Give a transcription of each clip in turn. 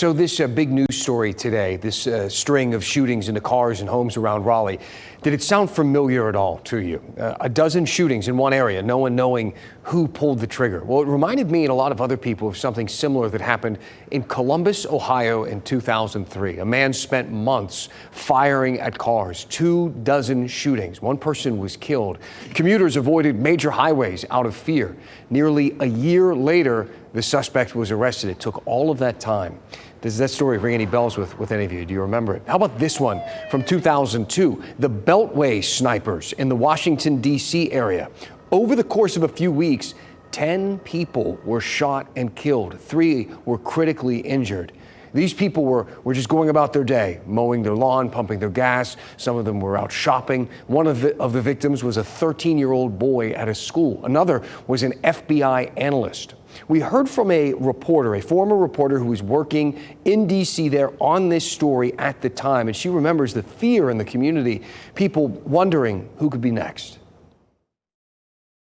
So this big news story today, this string of shootings into cars and homes around Raleigh, did it sound familiar at all to you? A dozen shootings in one area, no one knowing who pulled the trigger. Well, it reminded me and a lot of other people of something similar that happened in Columbus, Ohio in 2003. A man spent months firing at cars, 24 shootings. One person was killed. Commuters avoided major highways out of fear. Nearly a year later, the suspect was arrested. It took all of that time. Does that story ring any bells with any of you? Do you remember it? How about this one from 2002? The Beltway snipers in the Washington, D.C. area. Over the course of a few weeks, 10 people were shot and killed. 3 were critically injured. These people were just going about their day, mowing their lawn, pumping their gas. Some of them were out shopping. One of the victims was a 13-year-old boy at a school. Another was an FBI analyst. We heard from a reporter, a former reporter who was working in D.C. there on this story at the time, and she remembers the fear in the community, people wondering who could be next.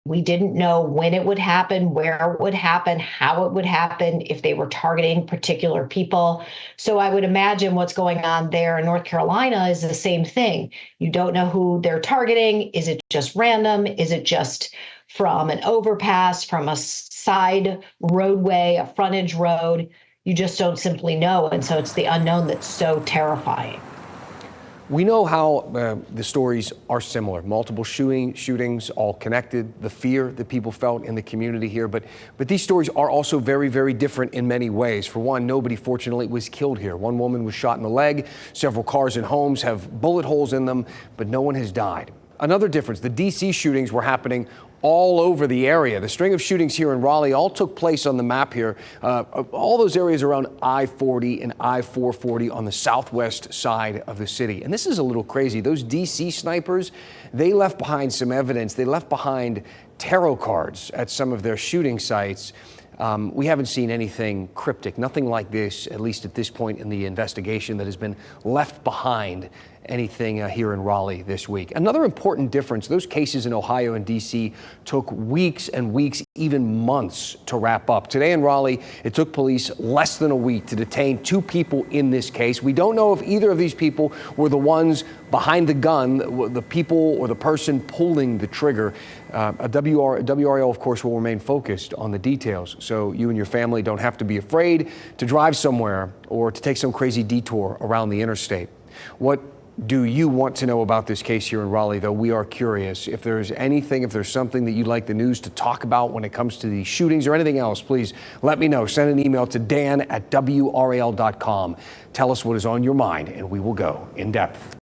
We didn't know when it would happen, where it would happen, how it would happen, if they were targeting particular people. So I would imagine what's going on there in North Carolina is the same thing. You don't know who they're targeting. Is it just random? Is it just from an overpass, from a side roadway, a frontage road? You just don't simply know. And so it's the unknown that's so terrifying. We know how the stories are similar. Multiple shootings, all connected, the fear that people felt in the community here. But these stories are also very, very different in many ways. For one, nobody, fortunately, was killed here. One woman was shot in the leg. Several cars and homes have bullet holes in them, but no one has died. Another difference, the D.C. shootings were happening all over the area. The string of shootings here in Raleigh all took place on the map here. All those areas around I-40 and I-440 on the southwest side of the city. And this is a little crazy. Those D.C. snipers, they left behind some evidence. They left behind tarot cards at some of their shooting sites. We haven't seen anything cryptic, nothing like this, at least at this point in the investigation, that has been left behind anything here in Raleigh this week. Another important difference, those cases in Ohio and D.C. took weeks and weeks, even months to wrap up. Today in Raleigh, it took police less than a week to detain 2 people in this case. We don't know if either of these people were the ones behind the gun, the people or the person pulling the trigger. WRAL, of course, will remain focused on the details, so you and your family don't have to be afraid to drive somewhere or to take some crazy detour around the interstate. What do you want to know about this case here in Raleigh, though? We are curious. If there's anything, if there's something that you'd like the news to talk about when it comes to these shootings or anything else, please let me know. Send an email to dan@wral.com. Tell us what is on your mind, and we will go in depth.